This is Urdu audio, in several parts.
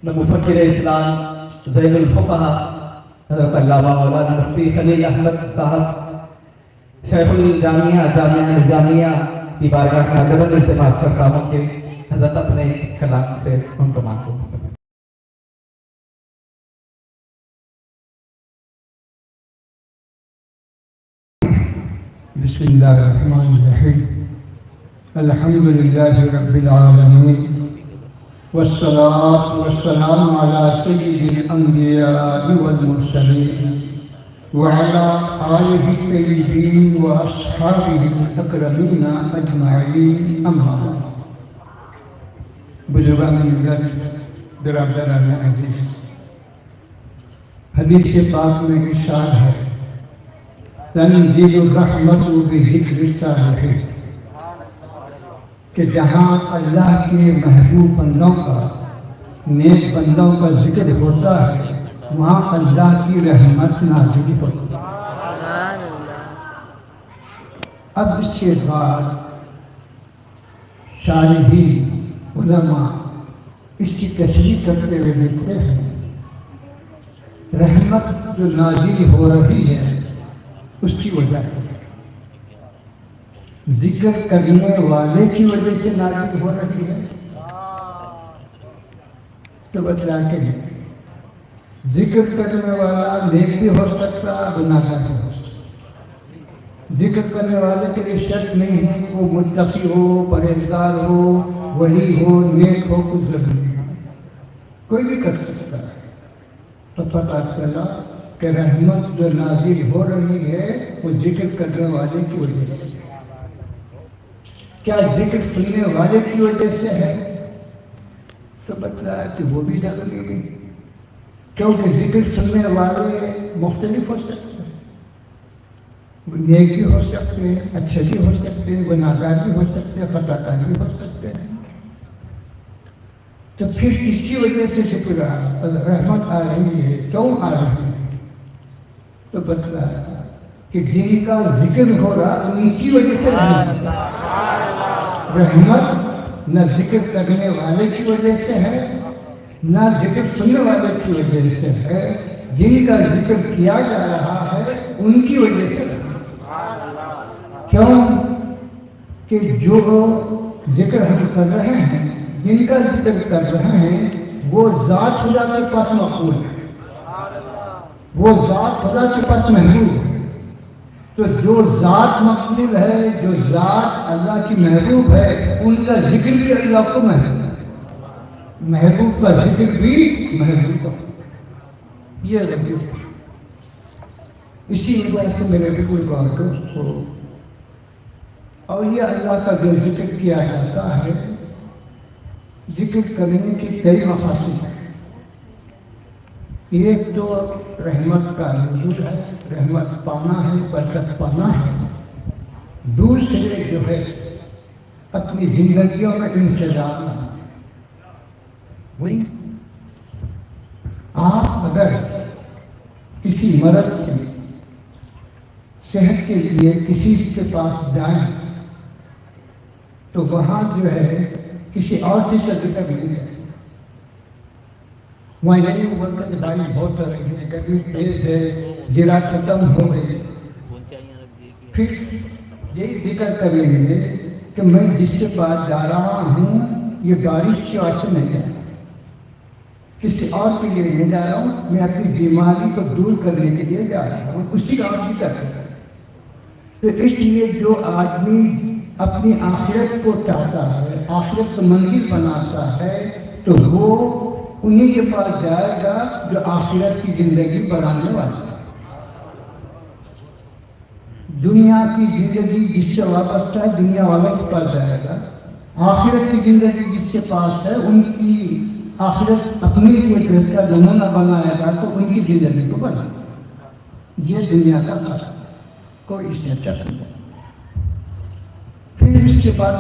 مفکر اسلام زین الفقہا حضرت علامہ مولانا مفتی خلیل احمد صاحب شیخ الجامعہ جامعہ نظامیہ کی بارگاہ میں ادب التماس کرتا ہوں کہ حضرت اپنے کلام سے ان تمام کو بسم اللہ الرحمن الرحیم الحمد للہ رب العالمین والصلاة والسلام على سید الانبیاء والمرسلین وعلى آلہ الطیبین واصحابہ الاکرمین اجمعین اما بعد۔ بزرگان ملت، برادران عزیز، حدیث پاک میں ارشاد ہے تنزیل الرحمت بذکر الصالحین، کہ جہاں اللہ کے محبوب بندوں کا، نیک بندوں کا ذکر ہوتا ہے وہاں اللہ کی رحمت نازل ہوتی ہے۔ اب اس کے بعد شارحین علماء اس کی تشریح کرتے ہوئے لکھتے ہیں رحمت جو نازل ہو رہی ہے اس کی وجہ ہے ذکر کرنے والے کی وجہ سے نازل ہو رہی ہے۔ تو بتلا کے ذکر کرنے والا نیک بھی ہو سکتا، گناہگار بھی ہو سکتا۔ ذکر کرنے والے کے لیے شرط نہیں ہے وہ متقی ہو، پرہیزگار ہو، ولی ہو، نیک ہو، کچھ ضروری نہیں، کوئی بھی کر سکتا ہے۔ تو پتہ چلا کہ رحمت جو نازل ہو رہی ہے وہ ذکر کرنے والے کی وجہ سے۔ کیا ذکر سننے والے کی وجہ سے ہے؟ تو بتلایا کہ وہ بھی ضروری نہیں، کیونکہ ذکر سننے والے مختلف ہو سکتے ہیں، وہ نیک بھی ہو سکتے ہیں، اچھے بھی ہو سکتے ہیں، گناہگار بھی ہو سکتے ہیں، خطا کار بھی ہو سکتے ہیں۔ تو پھر کس کی وجہ سے شکر رحمت آ رہی ہے، کیوں آ رہی ہے؟ تو بتلایا کہ جن کا ذکر ہو رہا ان کی وجہ سے رحمت نہ ذکر کرنے والے کی وجہ سے ہے نہ ذکر سننے والے کی وجہ سے ہے، جن کا ذکر کیا جا رہا ہے ان کی وجہ سے ہے۔ کیوں کہ جو ذکر ہم کر رہے ہیں، جن کا ذکر کر رہے ہیں وہ ذات خدا کے پاس مقبول ہے، وہ ذات خدا کے پاس محبوب ہے۔ تو جو ذات مقبول ہے، جو ذات اللہ کی محبوب ہے، ان کا ذکر بھی اللہ کو محبوب ہے، محبوب کا ذکر بھی محبوب کو۔ یہ ربی اسی وجہ سے میرے بالکل دوست کو اور یہ اللہ کا جو ذکر کیا جاتا ہے، ذکر کرنے کی کئی مقاصد ہیں۔ ایک تو رحمت کا نزول ہے، رحمت پانا ہے، برکت پانا ہے۔ دوسرے جو ہے اپنی زندگیوں میں انسجام لانا۔ وہی آپ اگر کسی مرض کے لیے، صحت کے لیے کسی کے پاس جائیں تو وہاں جو ہے کسی اور چیز کا ذکر نہیں ہے، وہاں نہیں بولتا کہ بھائی بہت رہی ہے، کبھی تیز ہے، جرا ختم ہو گئی، پھر یہی ذکر کریں گے کہ میں جس کے پاس جا رہا ہوں یہ بارش کی وجہ سے نہیں ہے، کسی اور کے لیے نہیں جا رہا ہوں، میں اپنی بیماری کو دور کرنے کے لیے جا رہا ہوں، اسی کا اور ذکر کرتا ہے۔ تو اس لیے جو آدمی اپنی آخرت کو چاہتا ہے، آخرت کو منزل بناتا ہے، تو وہ انہی کے پاس جائے گا جو آخرت کی زندگی بڑھانے والا ہے۔ دنیا کی زندگی جس سے وابستہ ہے دنیا والوں کے پاس جائے گا، آخرت کی زندگی جس کے پاس ہے ان کی آخرت اپنے لیے بہتر نمونہ بنائے گا تو ان کی زندگی کو بنائے گا۔ یہ دنیا کا خاصہ کوئی اس نے چکر۔ پھر اس کے بعد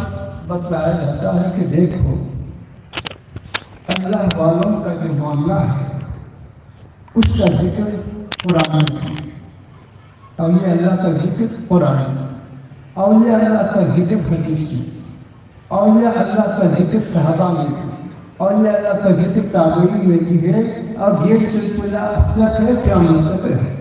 بتلایا جاتا ہے کہ دیکھو اللہ والوں کا جو معاملہ ہے اس کا ذکر قرآن میں، اولیاء اللہ کا ذکر قرآن میں، اولیاء اللہ کا ذکر حدیث میں، اولیاء اللہ کا ذکر صحابہ میں، اور اللہ کا ذکر تابعی میں بھی ہے اور یہ سلسلہ اب تک ہے قیامت تک ہے.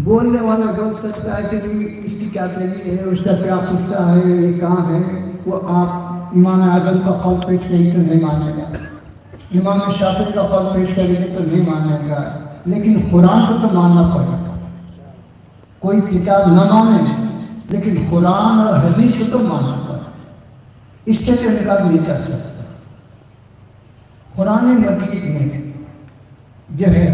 بولنے والا بول سکتا ہے کہ اس کی کیا دلیل ہے, اس کا کیا قصہ ہے, یہ کہاں ہے, وہ آپ امام اعظم کا قول پیش کریں تو نہیں مانے گا, امام شافعی کا قول پیش کریں گے تو نہیں مانے گا, لیکن قرآن کو تو ماننا پڑے گا. کوئی کتاب نہ مانے لیکن قرآن اور حدیث کو تو ماننا پڑے گا, اس سے تو انکار نہیں کر سکتا. قرآن مجید میں جو ہے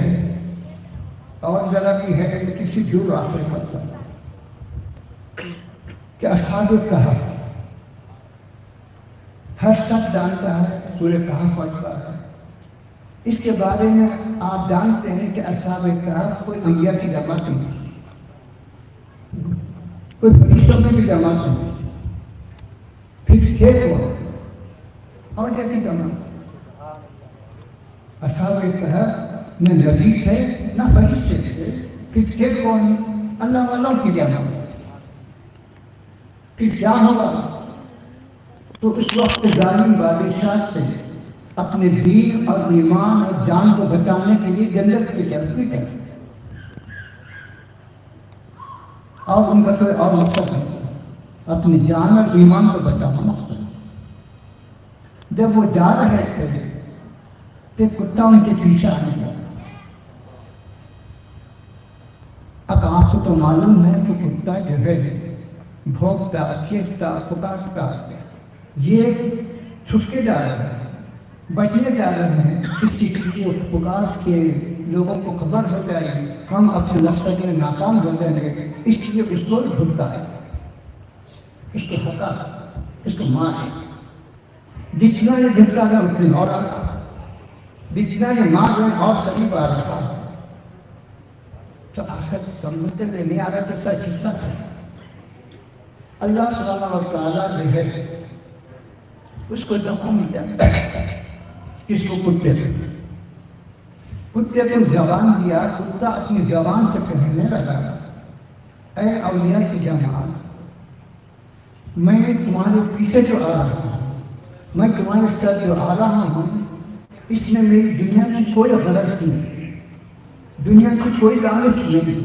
اور ذرا بھی ہے کہ کسی دور آخر پر کہ اصحاب کہف ہر شخص جانتا ہے, سورہ کہف پڑھتا ہے. اس کے بارے میں آپ جانتے ہیں کہ اصحاب کہف کوئی انبیاء کی جماعت نہیں, کوئی فرشتوں میں بھی جماعت نہیں, پھر تھے کون اور جیسی جماعت. اصحاب کہف نہ نبی تھے نہ فرشتے تھے, پھر تھے کون؟ اللہ والوں کی جماعت. پھر کیا ہوگا؟ تو اس وقت ظالم بادشاہ سے اپنے دین اور ایمان اور جان کو بچانے کے لیے جنت کی طرف نکلے, اور ان کا کوئی اور مقصد نہیں, اپنی جان اور ایمان کو بچانا مقصد. جب وہ جا رہے تھے تو کتا ان کے پیچھے آنے لگا. اب آپ کو تو معلوم ہے کہ کتا جو ہے بھونکتا, چیختا, پکارتا, یہ چھٹکے جا رہے ہیں, بچنے جا رہے ہیں. اس کی پکار کے لوگوں کو خبر ہو جائے گی, ہم اپنے مقصد میں ناکام ہو جائیں گے, اس لیے اس کو ڈھکتا ہے, اس کو ہٹا, اس کو مارے. جتنا یہ جھٹکا گیا اتنے اور آ رہا, جتنا یہ مار رہے اور قریب آ رہا. تو آخر سمجھتے میں نہیں آ رہا تو سچ سچ ہے. اللہ سبحانہ و تعالیٰ جو ہے اس کو دفعہ مل جائے, اس کو کتے کو زبان دیا. کتا اپنی زبان سے کہنے لگا, اے اولیاء کی جماعت, میں تمہارے پیچھے جو آ رہا ہوں, میں تمہارے ساتھ جو آ رہا ہوں, اس میں میری دنیا کی کوئی غرض نہیں, دنیا کی کوئی لالچ نہیں,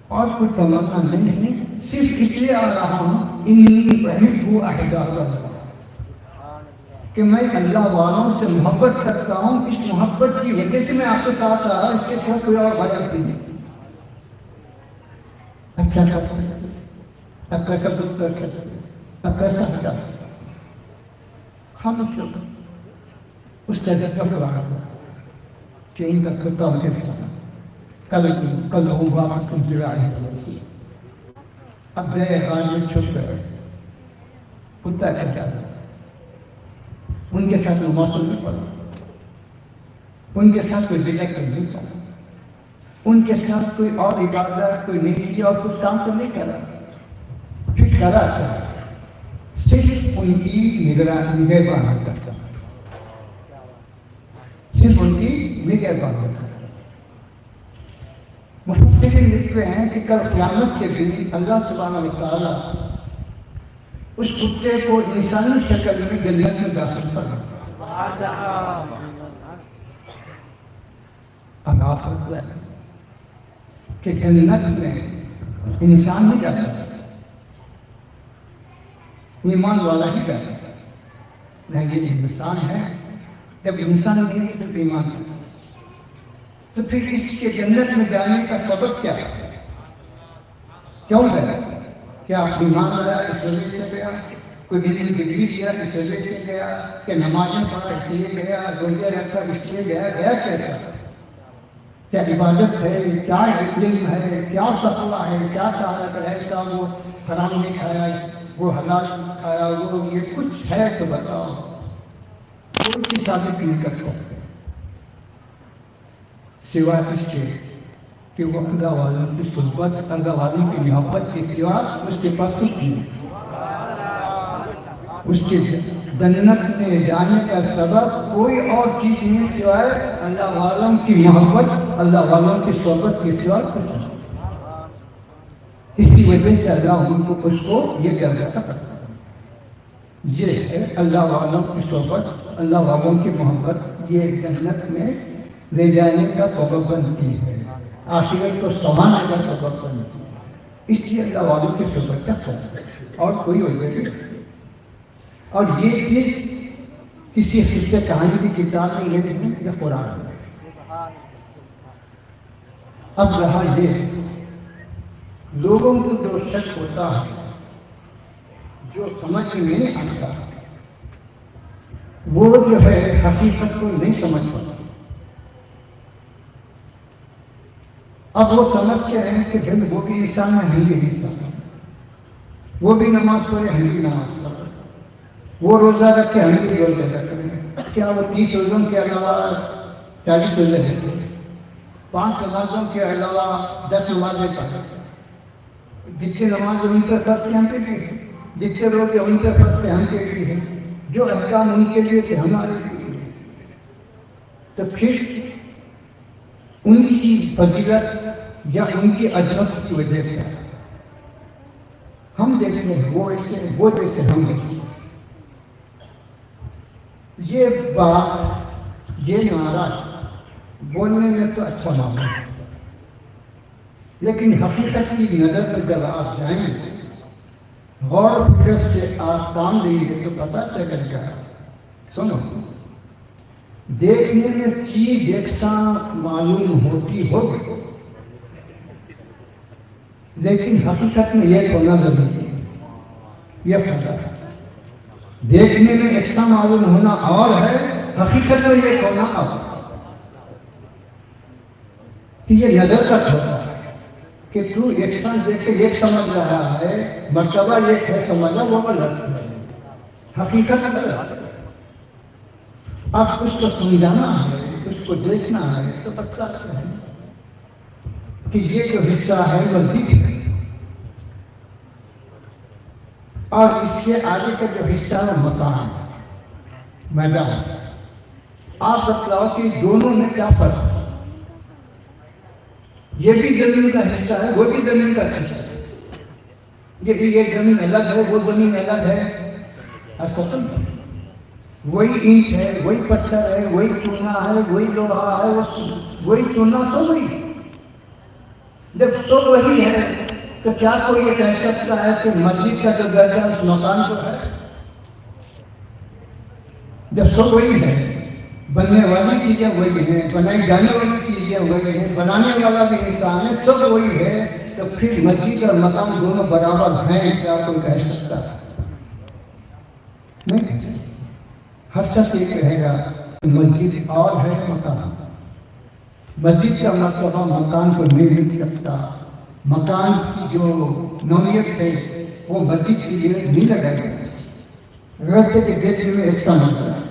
اور کوئی تمنا نہیں ہے. صرف اس لیے آ رہا ہوں انی احب احباب اللہ, کہ میں اللہ والوں سے محبت کرتا ہوں. اس محبت کی وجہ سے میں آپ کے ساتھ آ رہا ہوں, اس کے ساتھ کوئی اور غرض نہیں. اچھا اب کیسا بستر کرتے, اب کیسا ہٹا خاموش ہوتا. اس طرح کا رہا کہ ان کا کتا ہو گیا, کل ہوگا تم جڑائی. اب گئے غالب چھپ گئے, کتا کر جاتا, ان کے ساتھ موسم نہیں پڑا, ان کے ساتھ کوئی دل کر نہیں پڑا, ان کے ساتھ کوئی اور عبادت کوئی نہیں کی, اور کچھ کام تو نہیں کرا. پھر کرا تھا صرف ان کی نگہبانی کرتا, صرف ان کی نگہبانی کرتا. مفسرین لکھتے ہیں کہ کل قیامت کے دن اللہ سبحانہ و تعالیٰ اس کتے کو انسانی شکل میں جنت میں داخل فرمائے. اب آپ کو ہے کہ جنت میں انسان نہیں جاتا, ایمان والا ہی جاتا. نہیں, یہ انسان ہے, جب انسان نہیں ہے تو ایمان ہے. تو پھر اس کے جنت میں جانے کا سبب کیا ہے, کیوں گیا؟ کیا ایمان لایا اس وجہ سے گیا, کوئی علم ڈگری دیا اس وجہ سے گیا, کہ نمازیں پڑھا اس لیے گیا, روزے رکھا اس لیے گیا, گیا کیسا؟ کیا عبادت ہے, کیا علم ہے, کیا تقویٰ ہے, کیا طاعت ہے, ایسا وہ حرام نہیں کھایا, وہ حلال کھایا, وہ یہ کچھ ہے تو بتاؤ. کوئی چیز ثابت نہیں کر سکتے سوائے اس کے کہ وہ اللہ والوں کی صحبت, اللہ والوں کی محبت کے سوا اس کے پاس کچھ نہیں. اس کے جنت میں جانے کا سبب کوئی اور چیز نہیں سوائے اللہ والوں کی محبت, اللہ والوں کی صحبت کے سوا کچھ نہیں. اسی وجہ سے اللہ ان کو اس کو یہ درجہ کرتا ہے. یہ ہے اللہ والوں کی صحبت، اللہ والوں کی محبت، یہ جنت میں لے جانے کا سبب بنتی ہے، آخرت کو سنوانے کا سبب بنتی ہے، اس لیے اللہ والوں کی صحبت کا ہے اور کوئی وجہ نہیں۔ اور یہ چیز کسی قصے کہانی کی کتاب میں یہ نہیں یا قرآن میں۔ اب رہا یہ لوگوں کو جو شک ہوتا ہے، جو سمجھ میں نہیں آتا، وہ جو ہے حقیقت کو نہیں سمجھ پاتا۔ اب وہ سمجھتے ہیں کہ بھائی وہ بھی انسان ہے، ہم بھی انسان ہیں، وہ بھی نماز پڑھے، ہم بھی نماز پڑھے، وہ روزہ رکھے، ہم بھی روزہ رکھے، کیا وہ 30 روزوں کے علاوہ 40 روزے رکھتے ہیں، 5 نمازوں کے علاوہ 10 نمازیں پڑھتے، جتنے نماز ان پر فرض ہم پہ بھی ہے، جتنے روزے ان پر فرض ہم پہ بھی ہے، جو احکام ان کے لیے تھے ہمارے لیے ہے۔ تو پھر ان کی فضیلت یا ان کی عظمت کی وجہ کیا ہے؟ ہم جیسے ہیں وہ ایسے ہیں، وہ جیسے ہم ایسے ہیں۔ یہ بات، یہ نعرہ بولنے میں تو اچھا معاملہ ہے، لیکن حقیقت کی نظر میں جب آپ جائیں گے، غور و فکر سے آپ کام دیں گے تو پتہ چلے گا۔ سنو، دیکھنے میں چیز یکساں معلوم ہوتی ہوگی، لیکن حقیقت میں یہ ہونا ضروری ہے، یہ فرق ہے۔ دیکھنے میں یکساں معلوم ہونا اور ہے، حقیقت میں یہ ہونا اور ہے۔ تو یہ نظر کا ہوتا ہے کہ تو یکساں دیکھ کے ایک سمجھ رہا ہے، مرتبہ ایک ہے سمجھنا، وہ غلط ہے، حقیقت غلط ہے۔ اب اس کو سمجھانا ہے، اس کو دیکھنا ہے تو پتہ ہے کہ یہ جو حصہ ہے مزید ہے، اور اس سے آگے کا جو حصہ ہے مکان، میدان۔ آپ بتلاؤ کہ دونوں میں کیا فرق ہے؟ یہ بھی زمین کا حصہ ہے، وہ بھی زمین کا حصہ ہے، یہ زمین الگ ہے، وہ زمین الگ ہے، اصل وہی اینٹ ہے، وہی پتھر ہے، وہی چونا ہے، وہی لوہا ہے، وہی چونا سب وہی ہے۔ جب سب وہی ہے تو کیا کوئی یہ کہہ سکتا ہے کہ مسجد کا جو درجہ اس مکان کو ہے؟ جب سب وہی ہے، بننے والی چیزیں وہی ہیں، بنائی جانے والی چیزیں وہی ہیں، بنانے والا بھی انسان ہے، سب وہی ہے، تو پھر مسجد اور مکان دونوں برابر ہیں، کیا کوئی کہہ سکتا ہے؟ نہیں کہہ سکتا۔ ہر شخص یہ کہے گا کہ مسجد اور ہے مکان، مسجد کا مرتبہ مکان کو نہیں مل سکتا، مکان کی جو نوعیت ہے وہ مسجد کے لیے نہیں لگائی گئی، غرض کے دیکھنے میں ایک سا نظر ہے۔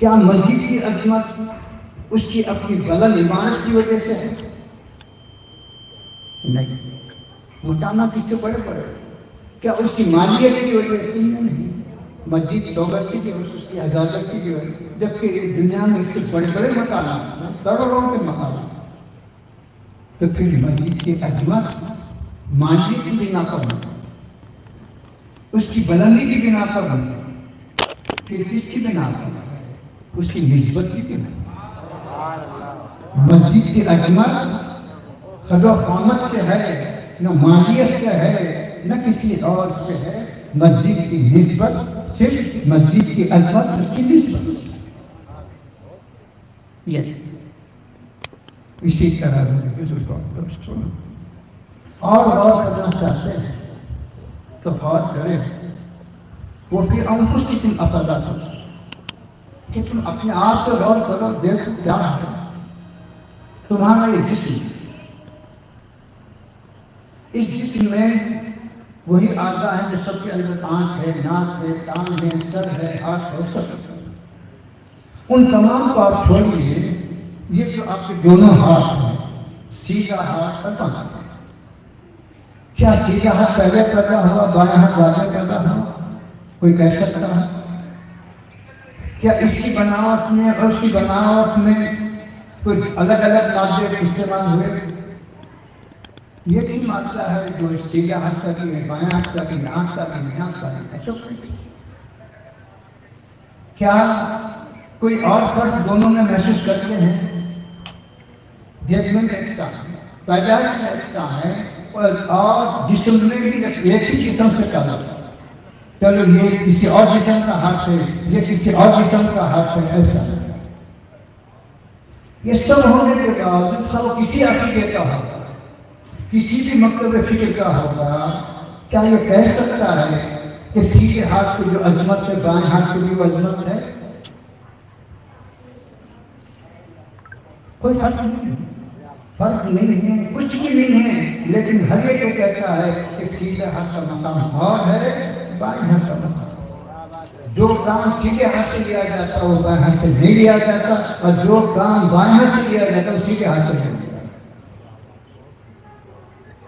کیا مسجد کی عظمت اس کی اپنی بلند عمارت کی وجہ سے ہے؟ نہیں۔ مٹانا کس سے بڑے پڑے؟ کیا اس کی مالیت کی وجہ سے؟ نہیں۔ مسجد 100 گز کی ہے، اس کی 1000 گز کی ہے، جبکہ دنیا میں اس سے بڑے بڑے مکانات ہیں، کروڑوں کے مکانات۔ تو پھر مسجد کی عظمت مالیت کی بنا پر نہیں، اس کی بلندی کی بنا پر نہیں، پھر کس کی بنا پر؟ اس کی نسبت کی بنا۔ مسجد کی عظمت خد و خامت سے ہے، نہ مالیت سے ہے، نہ کسی اور سے ہے، مسجد کی نسبت صرف مسجد کی عظمت اس کی نسبت۔ اسی طرح اور غور کرنا چاہتے ہیں تو غور کریں، وہ پھر انفسکم افلا تبصرون، کہ تم اپنے آپ کو غور کرو، دیکھو کیا ہے تمہارا یہ جسم، اس جسم میں وہی اعضاء ہیں جو سب کے اندر آنکھ ہے، ناک ہے، کان ہے، سر ہے، ہاتھ ہے، سب۔ ان تمام کو آپ چھوڑیے، یہ جو آپ کے دونوں ہاتھ ہیں، سیدھا ہاتھ اور بایاں ہاتھ، کیا سیدھا ہاتھ پہلے پیدا ہوا، بایاں ہاتھ بعد میں پیدا ہوا؟ کوئی کہہ سکتا ہے؟ کیا اس کی بناوٹ میں اور اس کی بناوٹ میں کوئی الگ الگ مادے استعمال ہوئے؟ یہ نہیں مانتا ہے جو سیدھا ہاتھ کا بھی ہے، بایاں ہاتھ کا بھی، آنکھ کا بھی، ناک کا بھی، ایسا کوئی کیا کوئی اور فرق دونوں میں محسوس کرتے ہیں؟ دیکھنے میں ایکتا ہے، پیدائش میں ایکتا ہے، اور جسم میں بھی ایک ہی جسم سے پیدا ہے۔ چلو یہ کسی اور جسم کا ہاتھ ہے، یہ کسی اور جسم کا ہاتھ ہے، ایسا ہے۔ یہ سب ہونے کے باوجود سب کسی عقیدے کا ہوگا، کسی بھی مکتب فکر کا ہوگا، کیا یہ کہہ سکتا ہے کہ سیدھے ہاتھ کو جو عظمت ہے بائیں ہاتھ کو بھی وہ عظمت ہے؟ کوئی فرق نہیں ہے، فرق نہیں ہے، کچھ بھی نہیں ہے، لیکن ہر ایک یہ کہتا ہے کہ سیدھے ہاتھ کا مقام اور ہے، بائیں ہاتھ کا مقام۔ جو کام سیدھے ہاتھ سے لیا جاتا ہے وہ بائیں ہاتھ سے نہیں لیا جاتا، اور جو کام بائیں ہاتھ سے لیا جاتا ہے وہ سیدھے ہاتھ سے نہیں لیا جاتا۔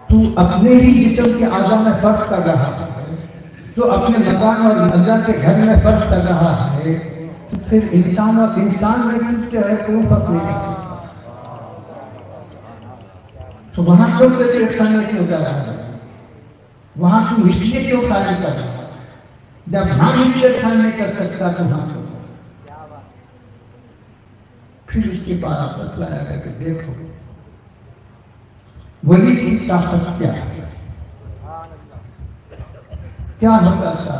تو اپنے ہی جسم کے اعضاء میں فرق کر رہا ہے، تو اپنے مکان اور اللہ کے گھر میں فرق کر رہا ہے، تو پھر انسان اور انسان میں کیا ہے کوئی فرق نہیں کر سکتا۔ تو وہاں کیوں کوئی یکسانیت نہیں کر رہا ہے؟ وہاں کی مثلیت کیوں قائم کر رہا ہے؟ جب ہاں مثلیت قائم نہیں کر سکتا تو ہاں کیوں؟ پھر اس کے بعد آپ بتلایا گیا کہ دیکھو ولی کی طاقت کیا ہے، کیا ہوتا تھا؟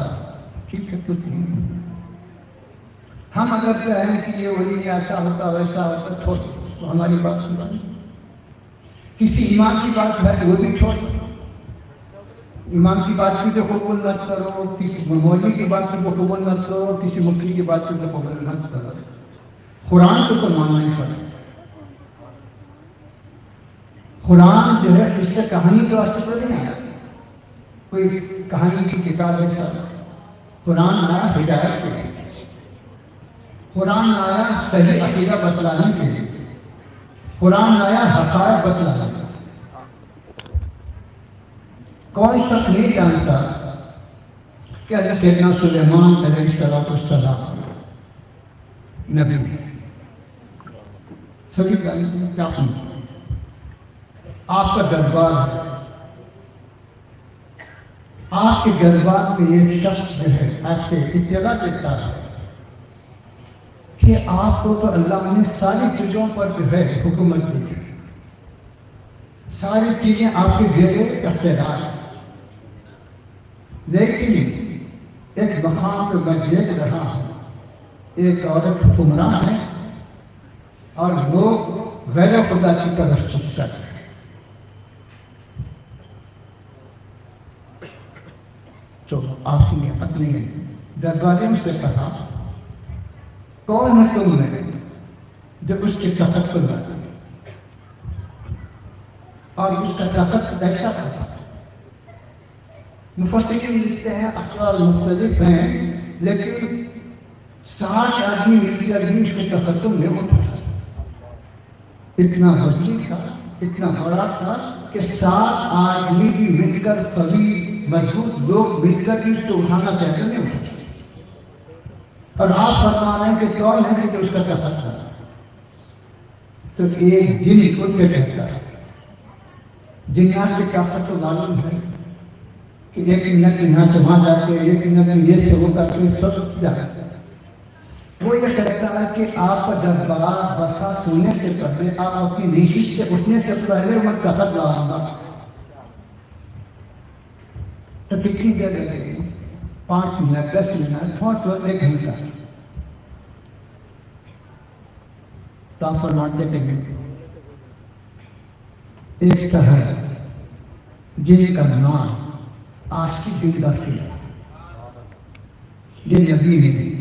ٹھیک ہے کچھ نہیں، ہم اگر کہیں کہ یہ ولی ایسا ہوتا ویسا ہوتا چھوڑ تو ہماری بات سنو۔ کسی امام کی بات ہے وہ بھی چھوڑ، امام کی بات کی تو قبول مت کرو، کسی مولوی کی بات کی تو قبول مت کرو، کسی مفتی کی بات کی تو قبول مت کرو، قرآن کو ماننا ہی پڑے۔ قرآن جو ہے اس سے کہانی کے واسطے تو نہیں آیا، کوئی کہانی کی کتاب ہے ساتھ، قرآن آیا ہدایت کے لیے، قرآن آیا صحیح عقیدہ بتلانے کے لیے، قرآن آیا حقائق بتلانے کے لیے۔ کون شخص نہیں جانتا کہ حضرت سیدنا سلیمان علیہ السلام نبی ہیں؟ سبھی کیا سنتے؟ آپ کا دربار ہے، آپ کے دربار میں یہ شخص جو ہے آپ کے اطلاع دیتا ہے کہ آپ کو تو اللہ نے ساری چیزوں پر جو ہے حکومت دی ہے، ساری چیزیں آپ کے زیر اختیار ہیں، لیکن ایک مقام پہ میں دیکھ رہا ہوں ایک عورت حکمران ہے اور لوگ غیر خدا کی تجسس کر رہے ہیں۔ تو آپ نے اپنے درباریوں سے کہا کون ہے تم نے جو اس کے تخت پر لگا اور اس کا تخت کیسا تھا؟ مفسرین لکھتے ہیں اقوال مختلف ہیں، لیکن 60 آدمی مل کر بھی اس کے تخت میں اٹھا، اتنا وسیع تھا، اتنا بڑا تھا کہ 60 آدمی بھی مل کر قوی مضبوط لوگ مل کر اس کو اٹھانا چاہتے نہیں اٹھا۔ اور آپ فرما رہے ہیں کہ کون ہے کہ اس کا تخت تھا؟ تو ایک جن اٹھ کے کہتا ہے، جنات کی طاقت تو معلوم ہے کہ ایک منٹ یہاں سے وہاں جاتے ہیں، ایک منٹ یہ سے وہ کرتے ہیں، سب جاتے ہیں۔ وہ یہ کہتا ہے کہ آپ کا دربار برخاست ہونے سے پہلے، آپ اپنی نشست سے اٹھنے سے پہلے میں تخت لاؤں گا۔ تو کتنی دیر لگے گی؟ 5 منٹ، 10 منٹ، 5 وقت 1 گھنٹہ۔ تو آپ فرماتے تھے ایک طرح جن کا نام آج کی دن کا فیل، یہ نبی نہیں،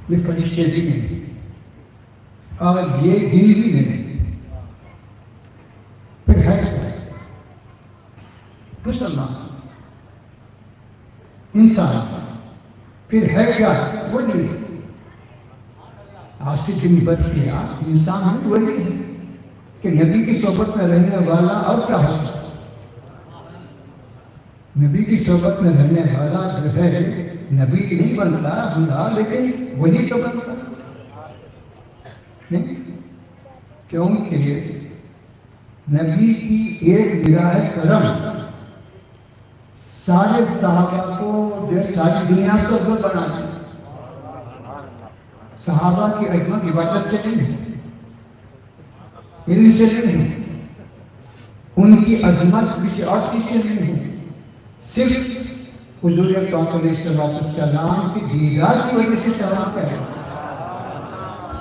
یہ فرشتے بھی نہیں، اور یہ دل بھی نہیں، پھر ہے مسلمان انسان، پھر ہے کیا؟ ولی۔ آج سے دن بد کیا انسان ہے، ولی ہے کہ نبی کی صحبت میں رہنے والا اور کیا ہوتا ہے؟ نبی کی صحبت میں رہنے والا جو ہے نبی نہیں بنتا، لیکن ولی تو بنتا نہیں، کیونکہ نبی کی ایک نگاہ کرم سارے صحابہ کو جو ساری دنیا سے افضل بنا دی. صحابہ کی عظمت عبادت سے نہیں ہے، علم سے نہیں ہے، ان کی عظمت کسی اور چیز سے نہیں ہے، صرف حضور پاک علیہ السلام کی دیدار کی وجہ سے صحابہ ہے.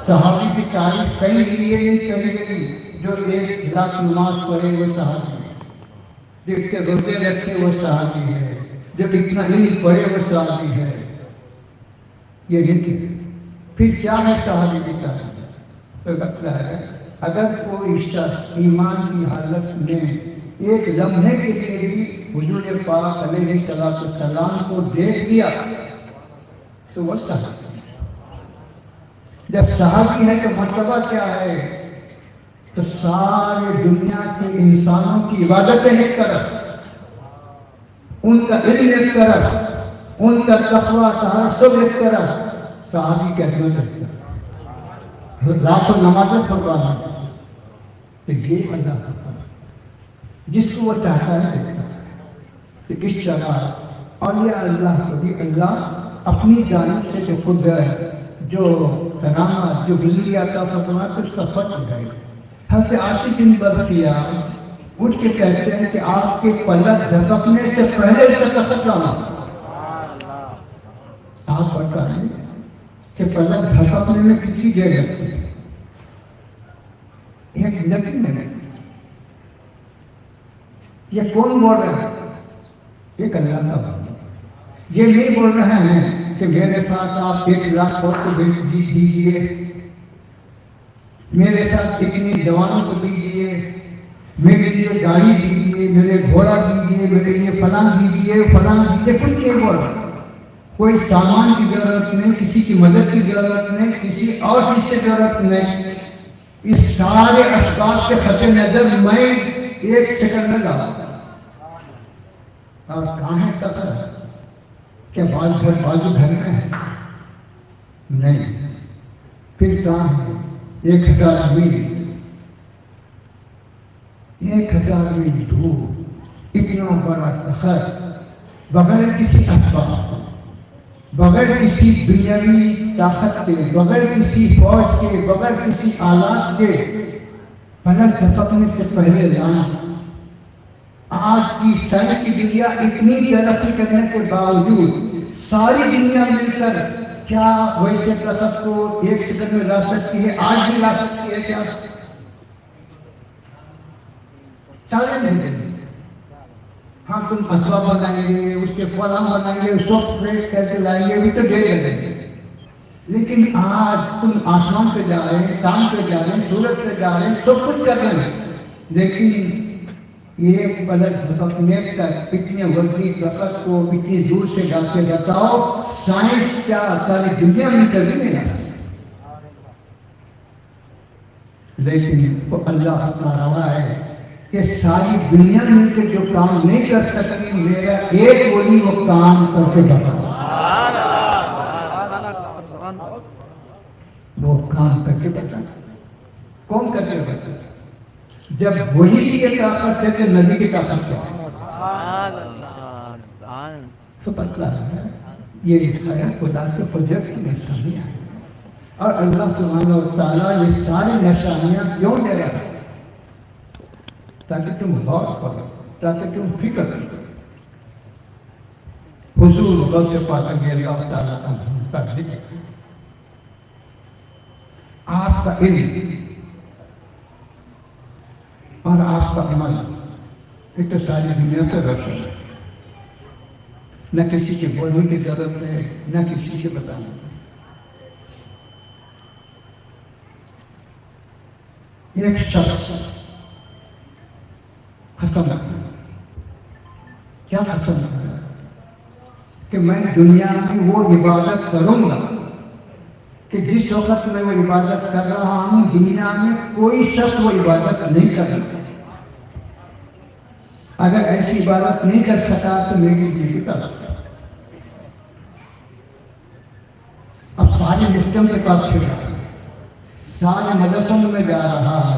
صحابی کی تعریف کئی لیے نہیں کری گئی. جو 1,00,000 نماز پڑھے وہ صحابی ہے، جو اتنے روزے رکھے وہ صحابی ہے، جو اتنا علم پڑھے وہ صحابی ہے. یہ دیکھیں پھر کیا ہے صحابی کی تعریف؟ تو لگتا ہے اگر کوئی شخص ایمان کی حالت میں ایک لمحے کے لیے بھی حضور پاک علیہ السلام کو دیکھ لیا تو وہ صحابی. جب صحابی ہے تو مرتبہ کیا ہے؟ تو سارے دنیا کے انسانوں کی عبادتیں ایک طرف، ان کا علم ایک طرف، ان کا تقویٰ تعصب ایک طرف، صحابی کی خدمت ایک طرف. لاکھوں نمازیں پڑھوانا تو یہ اللہ کا کام، جس کو وہ چاہتا ہے دیکھتا ہے. تو اس طرح اولیاء اللہ کو بھی اللہ اپنی جانب سے جو خود جو کرامات جو بلی عطا فرماتا ہے اس کا فرق ہے. حضرت عاصم بن برقیہ اٹھ کے کہتے ہیں کہ آپ کے پلک جھپکنے سے پہلے اس کا دستخط لانا. آپ بتائیں کہ پلک جھپکنے میں کتنی دیر لگتی ہے؟ 1 منٹ میں. یہ کون بول رہا ہے؟ ایک اللہ کا بات. یہ نہیں بول رہے ہیں کہ میرے ساتھ آپ 1,00,000 فوٹو دیجیے، میرے ساتھ اتنی جوانوں کو دیجیے، میرے لیے گاڑی دیجیے، میرے گھوڑا دیجیے، میرے لیے فلاں دیجیے، فلاں دیجیے. کچھ نہیں بول رہا. کوئی سامان کی ضرورت نہیں، کسی کی مدد کی ضرورت نہیں، کسی اور چیز کی ضرورت نہیں. اس سارے اسباب کے خط نظر میں 1 سیکنڈ میں ڈالا. اور کہاں ہے تفر؟ کیا بازو گھر میں ہے؟ نہیں. پھر کہاں ہے؟ 1,000 میل، 1,000 میل دور، اتنا بڑا تخت، بغیر کسی اسباب، بغیر کسی دنیاوی طاقت کے، بغیر کسی فوج کے، بغیر کسی آلات کے، پلک جھپکنے سے پہلے لانا. آج کی سائنس کی دنیا اتنی ترقی کرنے کے باوجود ساری دنیا مل کر کیا ویسے طاقت کو 1 سیکنڈ میں لا سکتی ہے؟ آج بھی لا سکتی ہے کیا؟ چیلنج ہے. ہاں تم اسباب بنائیں گے، اس کے فلاں بنائیں گے، سافٹ ویئر کیسے لائیں گے، بھی تو دے دیں گے. لیکن آج تم آسمان پہ جا رہے ہیں، کام پہ جا رہے ہیں، سورج پہ جا رہے ہیں، سب کچھ کر رہے ہیں، لیکن یہ پلک جھپکنے تک اتنے وزنی طاقت کو اتنی دور سے جا کے بتاؤ، سائنس کیا ساری دنیا میں کبھی نہیں آ سکتی. لیکن وہ اللہ اپنا روا ہے کہ ساری دنیا مل کے جو کام نہیں کر سکتی، میرا ایک ولی وہ کام کر کے بتاؤ. وہ کام کر کے بتاؤ. کون کر کے بتاؤ؟ جب ولی کی طاقت ہے تو نبی کی طاقت ہے. تو پتلا ہے یہ خدا کے قدرت کی نشانیاں ہیں. اور اللہ سبحانہ و تعالیٰ یہ ساری نشانیاں کیوں دے رہا ہے؟ تاکہ تم غور کرو، تاکہ تم فکر کرو. حضور غوث پاک رضی اللہ تعالیٰ عنہ کا ذکر، آپ کا علم اور آپ کا عمل ایک تو ساری دنیا سے روشن ہے. نہ کسی سے بولنے کی ضرورت ہے، نہ کسی سے بتانے کی. ایک شخص قسم رکھا. کیا قسم رکھا؟ کہ میں دنیا میں وہ عبادت کروں گا کہ جس وقت میں وہ عبادت کر رہا ہوں دنیا میں کوئی شخص وہ عبادت نہیں کر رہا. اگر ایسی عبادت نہیں کر سکا تو میری زندگی کر سکتا. اب سارے مسلم کے پاس پھر رہا ہے، سارے مدرسوں میں جا رہا ہے،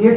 1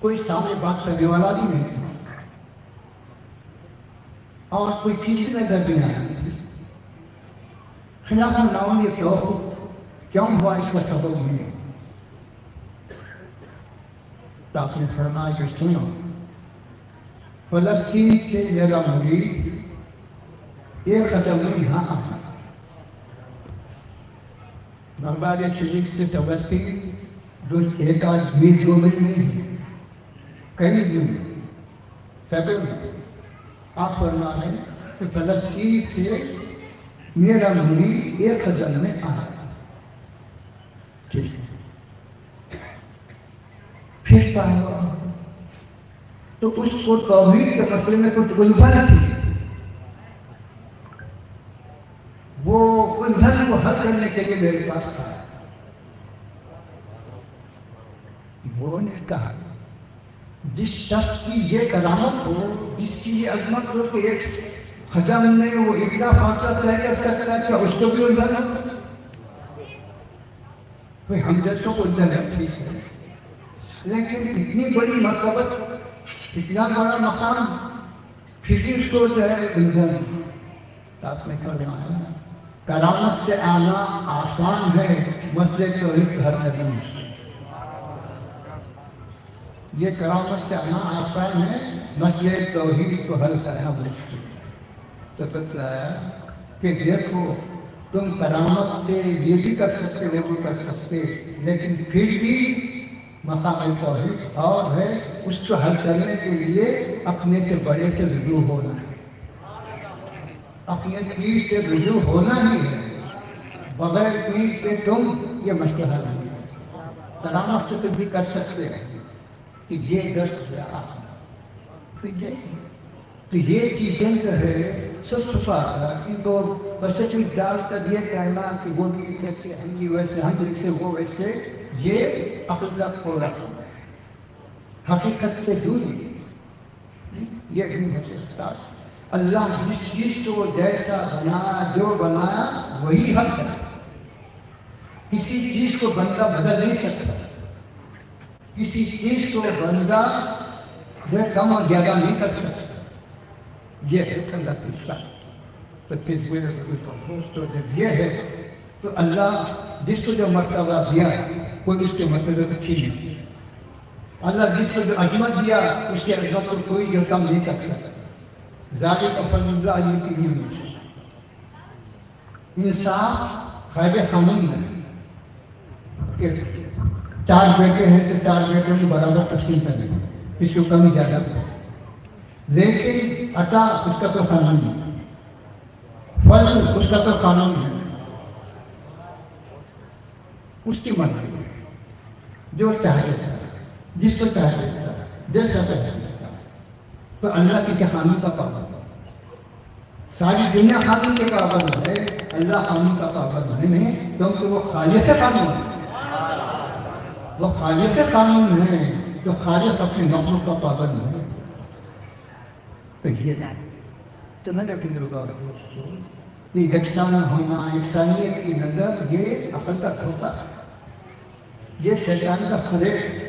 کوئی سامنے بات کرنے والا بھی نہیں تھا اور کوئی چیز نظر نہیں آ رہی تھی. خلاف اللہ یہ کیوں ہوا اس کا سبب نہیں. تو آپ نے فرمایا کہ سنو، فلسطین سے میرا مرید ایک قدم یہاں آیا. بغداد شریف سے فلسطین جو ایک آدھ میل دو میل نہیں ہے، کئی میل سیکل میں. آپ فرما رہے ہیں کہ فلسطین سے میرا مرید ایک قدم میں آیا. ٹھیک ہے. پھر کیا ہوا؟ تو اس کو توحید کے مسئلے میں کچھ الجھن تھی. وہ الجھن کو حل کرنے کے لیے میرے پاس آیا. وہ نے کہا جس شخص کی یہ کرامت ہو، جس کی یہ عظمت ہو کہ ایک قدم میں وہ اتنا فاصلہ طے کر سکتا ہے، کیا اس کو بھی الجھن ہو؟ کوئی ہم جیسوں کو الجھن ہے، ٹھیک ہے، لیکن اتنی بڑی مرتبت، اتنا بڑا مقام، پھر بھی اس کو جو ہے الجھن. آپ نے فرمایا کرامت سے آنا آسان ہے، مسئلے توحید ہر قدم. یہ کرامت سے آنا آسان ہے، مسئلے توحید کو حل کرنا مشکل. تو بتلایا کہ دیکھو تم کرامت سے یہ بھی کر سکتے، وہ بھی کر سکتے، لیکن پھر بھی مقام توحید اور ہے. اس کو حل کرنے کے لیے اپنے سے بڑے سے رجوع ہونا ہے، اپنے پیر سے رجوع ہونا ہی ہے. بغیر پیر کے تم یہ مسئلہ حل نہیں ہے. کرامت سے تم بھی کر سکتے ہیں کہ یہ دست دیا آپ نے. تو یہ چیزیں جو ہے سب چھپا کر ان کو بس چیز ڈال کر یہ کہنا کہ وہ بھی جیسے ہم بھی ویسے، ہم جیسے وہ ویسے، یہ عقیدت کو رکھنا ہے، حقیقت سے دوری. یہ نہیں ہو سکتا. اللہ جس چیز کو جیسا بنایا، جو بنایا وہی حق ہے. کسی چیز کو بندہ بدل نہیں سکتا، کسی چیز کو بندہ جو کم اور زیادہ نہیں کر سکتا. یہ ہے اللہ کی شان. تو پھر جب یہ ہے تو اللہ جس کو جو مرتبہ دیا کوئی اس کے مرتبے کو چھین نہیں. اللہ جس کو جو عظمت دیا اس کے عظمت کو کوئی جو کم نہیں کر سکتا. ذالک فضل اللہ یؤتیہ من یشاء. انصاف قائد قانون ہے کہ 4 بیٹے ہیں تو 4 بیٹوں کو برابر تقسیم کریں، اس کو کمی زیادہ کریں. لیکن عطا اس کا کوئی قانون نہیں، فضل اس کا کوئی قانون نہیں. اس کی مرضی ہے، جو چاہے دیتا ہے، جس کو چاہے دیتا ہے، جیسا چاہے دیتا ہے. تو اللہ کسی قانون کا پابند ہے. ساری دنیا قانون کے پابند ہے، اللہ قانون کا پابند نہیں، کیونکہ وہ خالق قانون ہے. وہ خالق قانون ہے، جو خالق اپنے مخلوق کا پابند ہے. تو یہ تو میں نے اپنی یکساں ہونا، یکسانیت کی نظر، یہ عقل کا دھوکہ ہے، یہ شیطان کا فریب.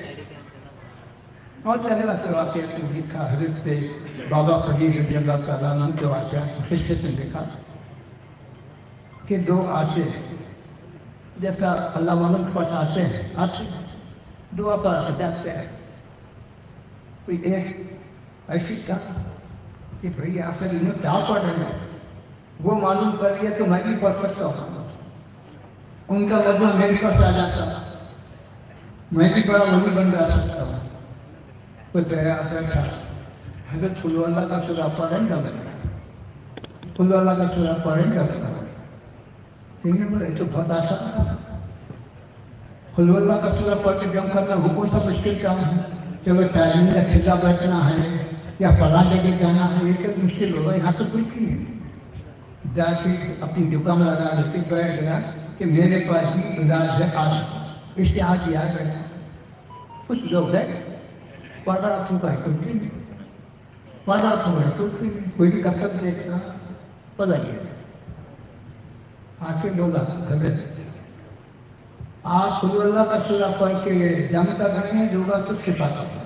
اور پہلا تو واقعہ لکھا حضرت سے بابا فرید رضی اللہ تعالیٰ عنہ کے واقعہ فہرست میں لکھا کہ 2 آتے جیسا اللہ معلوم کے پاس آتے ہیں، دعا پر ادب سے ہے. کوئی ایک ایسی تھا کہ بھئی آخر انہوں کیا پڑھ رہے ہیں، وہ معلوم کر لیا تو میں بھی پڑھ سکتا ہوں. ان کا مجمع میرے پاس آ جاتا، میں بھی بڑا ولی بن جا سکتا ہوں. تو بیٹھا حضرت فلو اللہ کا سورہ پڑھیں گا، فلو اللہ کا سورہ پڑھیں گا. بولے تو بہت آسان ہے، فلو اللہ کا سورہ پڑھ کے جم کرنا حکم سا مشکل کام ہے. چلو تعلیم کا کھلا بیٹھنا ہے یا پڑھا لے کے جانا ہے، یہ تو مشکل ہوگا. یہاں تو کچھ بھی نہیں. جا کے اپنی دکان لگا کے بیٹھ گیا کہ میرے پاس بھی علاج ہے، اشتہار دیا گیا. کچھ لوگ گئے، پڑھا تو ہے کچھ بھی نہیں، پڑھا تو ہے کچھ بھی نہیں، کوئی بھی کب دیکھنا پتہ نہیں. آ کے بولا حضرت آپ خود اللہ کا سورہ پڑھ کے جنگ کر رہے ہیں، جو بات سب چھپاتا ہے.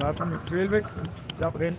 Laten we 12 weken. Ja, begin.